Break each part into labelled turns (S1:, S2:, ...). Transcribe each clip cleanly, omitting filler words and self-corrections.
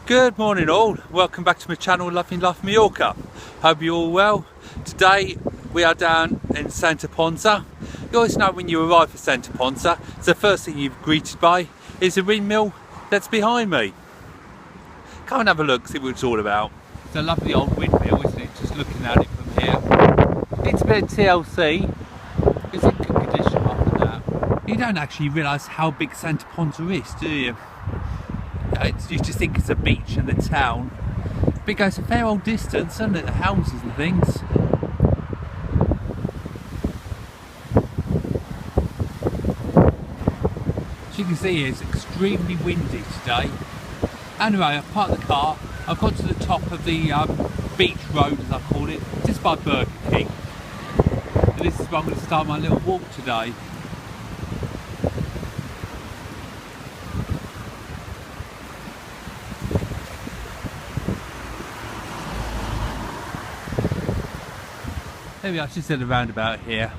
S1: Good morning all, welcome back to my channel Loving Life Mallorca. Hope you're all well. Today we are down in Santa Ponsa. You always know when you arrive at Santa Ponsa, the first thing you're greeted by is the windmill that's behind me. Come and have a look, see what it's all about. It's a lovely old windmill, isn't it? Just looking at it from here. It's a bit of TLC. It's in good condition after that. You don't actually realise how big Santa Ponsa is, do you? You just think it's a beach and the town, but it goes a fair old distance, doesn't it? The houses and things. As you can see here, it's extremely windy today. Anyway, I've parked the car, I've got to the top of the beach road, as I call it, just by Burger King. And this is where I'm going to start my little walk today. There we are, just at the roundabout here.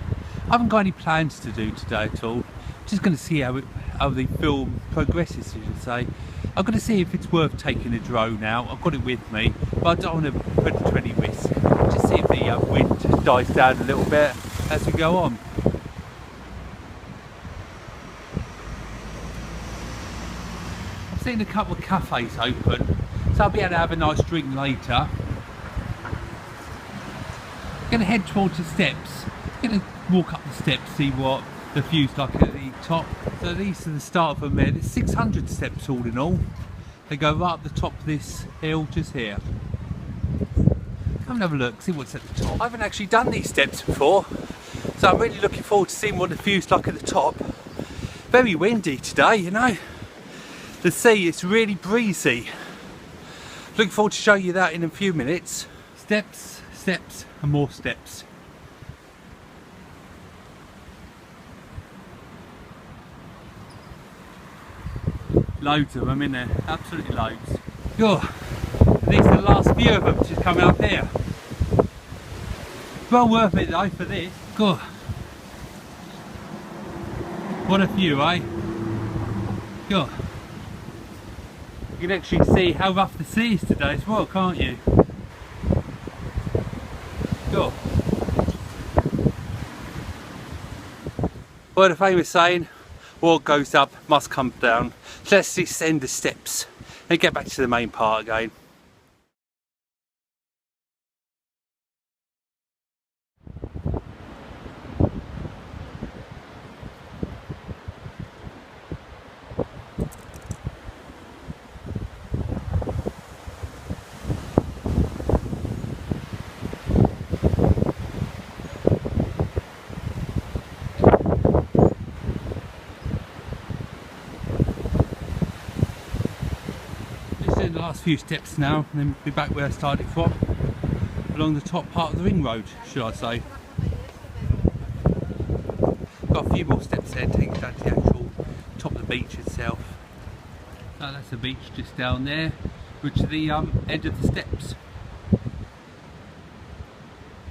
S1: I haven't got any plans to do today at all. Just going to see how the film progresses, you should say. I'm going to see if it's worth taking a drone out. I've got it with me, but I don't want to put it to any risk. Just see if the wind dies down a little bit as we go on. I've seen a couple of cafes open, so I'll be able to have a nice drink later. Going to head towards the steps. Going to walk up the steps, see what the view's like at the top. So these are the start of them there. There's 600 steps all in all. They go right up the top of this hill just here. Come and have a look, see what's at the top. I haven't actually done these steps before, so I'm really looking forward to seeing what the view's like at the top. Very windy today, you know. The sea is really breezy. Looking forward to showing you that in a few minutes. Steps, steps and more steps. Loads of them in there, absolutely loads. Oh, these are the last few of them just coming up here. Well worth it though for this. God, what a view, eh? God, you can actually see how rough the sea is today as well, can't you? Cool. Well, the famous saying, what goes up must come down. So let's descend the steps and get back to the main part again. The last few steps now, and then be back where I started from, along the top part of the ring road, should I say. Got a few more steps there, taking us down to the actual top of the beach itself. That's the beach just down there, which is the end of the steps.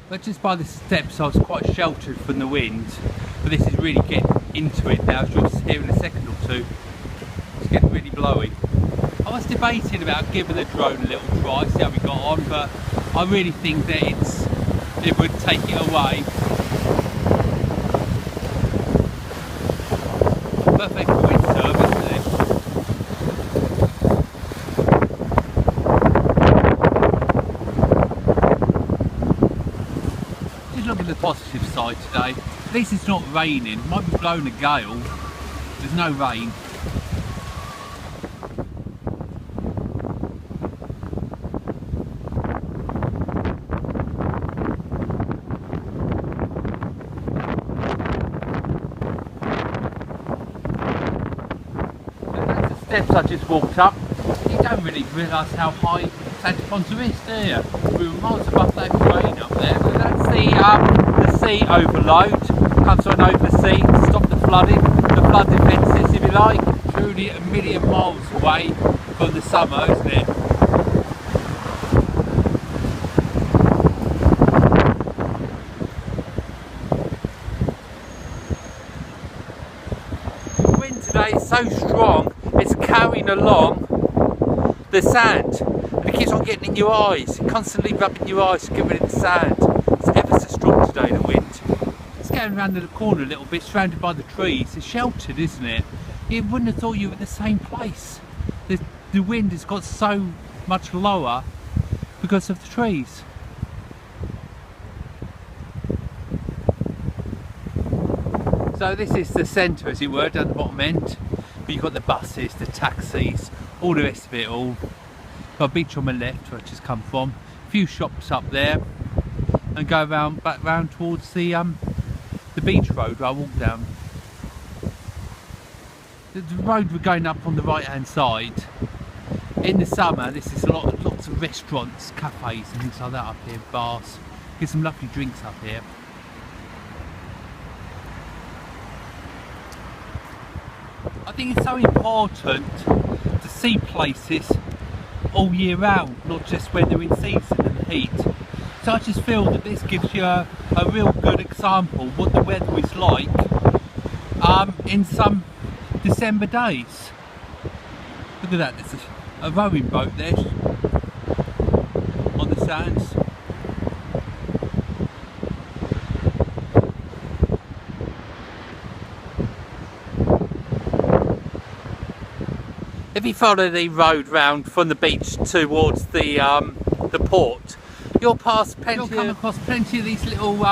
S1: But just by the steps I was quite sheltered from the wind, but this is really getting into it now, as you'll see here in a second or two. It's getting really blowy. I was debating about giving the drone a little try, see how we got on, but I really think that it would take it away. Perfect for windsurf, isn't it? Just look at the positive side today. At least it's not raining. It might be blowing a gale. There's no rain. Steps I just walked up, you don't really realise how high Santa Ponsa is, do you? We were miles above that crane up there, but that's the sea overload. Comes on over the sea to stop the flooding, the flood defences if you like. Truly a million miles away from the summer, isn't it? The wind today is so strong, it's carrying along the sand, and it keeps on getting in your eyes, constantly rubbing your eyes to get rid of the sand. It's ever so strong today, the wind. It's going around the corner a little bit, surrounded by the trees. It's sheltered, isn't it? You wouldn't have thought you were in the same place. The wind has got so much lower because of the trees. So this is the centre, as it were, down the bottom end. But you've got the buses, the taxis, all the rest of it all. Got a beach on my left, where I just come from. A few shops up there, and go around back round towards the beach road where I walk down. The road we're going up on the right hand side. In the summer, this is lots of restaurants, cafes, and things like that up here, bars. Get some lovely drinks up here. I think it's so important to see places all year round, not just when they're in season and heat. So I just feel that this gives you a real good example of what the weather is like in some December days. Look at that, there's a rowing boat there on the sands. If you follow the road round from the beach towards the port, you'll come across plenty of these little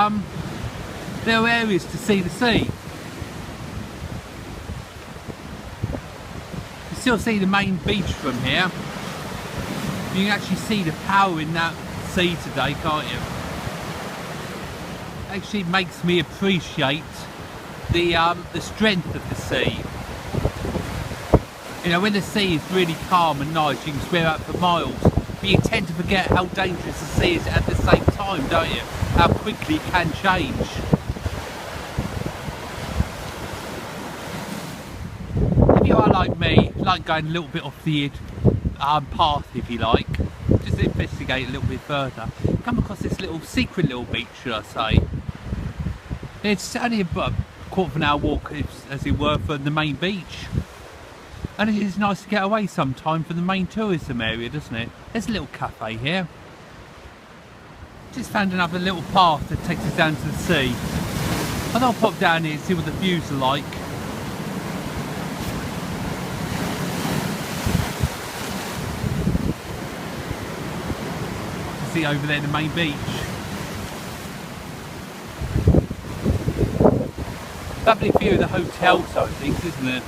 S1: areas to see the sea. You still see the main beach from here. You can actually see the power in that sea today, can't you? Actually, it makes me appreciate the strength of the sea. You know, when the sea is really calm and nice, you can swim out for miles, but you tend to forget how dangerous the sea is at the same time, don't you? How quickly it can change. If you are like me, like going a little bit off the path, if you like, just investigate a little bit further, come across this little secret little beach, should I say. It's only about a quarter of an hour walk, as it were, from the main beach. And it is nice to get away sometime from the main tourism area, doesn't it? There's a little cafe here. Just found another little path that takes us down to the sea. I thought I'll pop down here and see what the views are like. See over there the main beach. Lovely view of the hotel side of things, isn't it?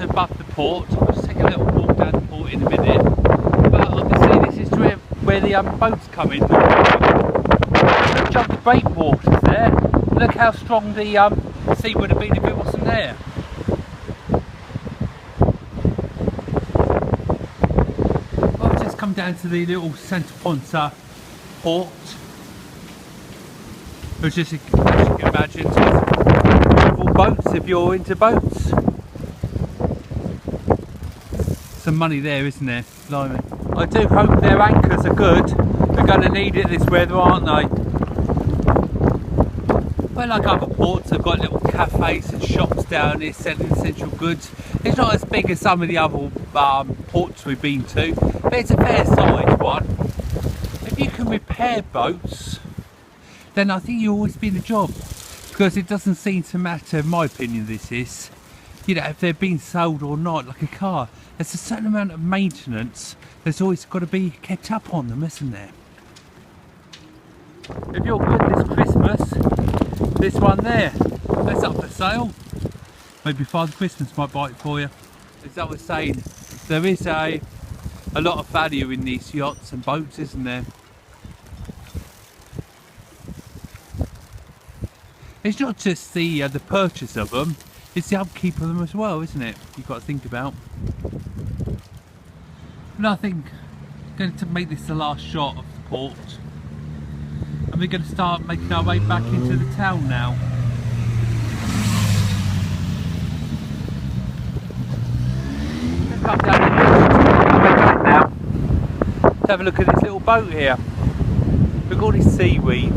S1: Above the port. I'll just take a little walk down the port in a minute, but obviously this is where the boats come in. Jump the breakwaters there. Look how strong the sea would have been if it wasn't there. I've just come down to the little Santa Ponsa port, which is, as you can imagine, beautiful boats if you're into boats. Some money there, isn't there? Blimey. I do hope their anchors are good. They're going to need it this weather, aren't they? Well, like other ports, they've got little cafes and shops down here selling essential goods. It's not as big as some of the other ports we've been to, but it's a fair sized one. If you can repair boats, then I think you'll always be in the job, because it doesn't seem to matter, in my opinion, this is, you know, if they're being sold or not, like a car. There's a certain amount of maintenance there's always got to be kept up on them, isn't there? If you're good this Christmas, this one there, that's up for sale. Maybe Father Christmas might buy it for you. As I was saying, there is a lot of value in these yachts and boats, isn't there? It's not just the purchase of them, it's the upkeep of them as well, isn't it? You've got to think about. And I think I'm going to make this the last shot of the port, and we're going to start making our way back into the town now. Let's come down here now. Let's have a look at this little boat here. Look at all this seaweed.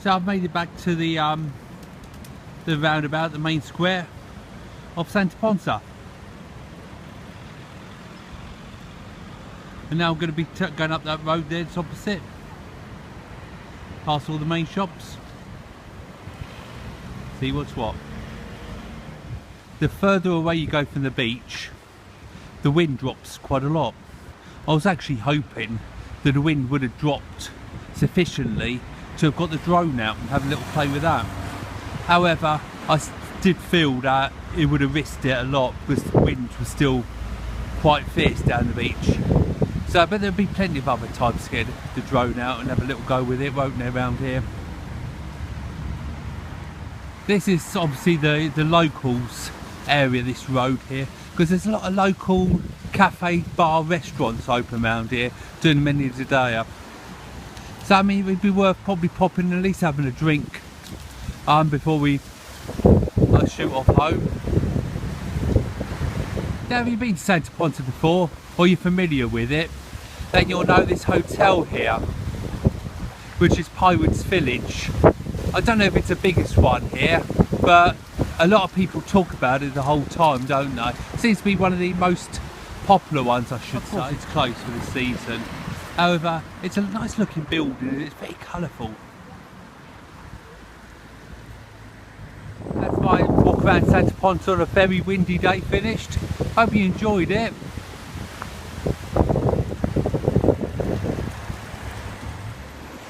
S1: So I've made it back to the roundabout, the main square of Santa Ponsa. And now I'm going to be going up that road there, it's opposite. Past all the main shops. See what's what. The further away you go from the beach, the wind drops quite a lot. I was actually hoping that the wind would have dropped sufficiently to have got the drone out and have a little play with that. However, I did feel that it would have risked it a lot because the wind was still quite fierce down the beach. So I bet there'll be plenty of other times to get the drone out and have a little go with it, won't there, around here? This is obviously the locals area, this road here, because there's a lot of local cafe, bar, restaurants open around here doing many of the day up. So I mean, it would be worth probably popping and at least having a drink before we shoot off home. Now, have you been to Santa Ponsa before, or you're familiar with it, then you'll know this hotel here, which is Pirates Village. I don't know if it's the biggest one here, but a lot of people talk about it the whole time, don't they? It seems to be one of the most popular ones, I should say. It's closed for the season. However, it's a nice looking building and it's very colourful. That's my walk around Santa Ponsa on a very windy day finished. Hope you enjoyed it.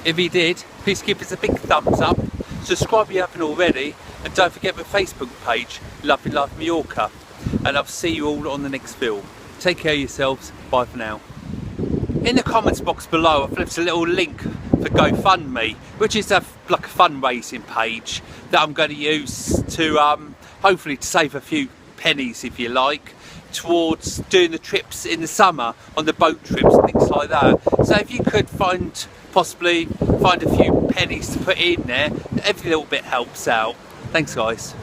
S1: If you did, please give us a big thumbs up, subscribe if you haven't already, and don't forget my Facebook page, Lovely Life Mallorca. And I'll see you all on the next film. Take care of yourselves, bye for now. In the comments box below I've left a little link for GoFundMe, which is like a fundraising page that I'm going to use to hopefully to save a few pennies, if you like, towards doing the trips in the summer, on the boat trips and things like that. So if you could possibly find a few pennies to put in there, every little bit helps out. Thanks guys.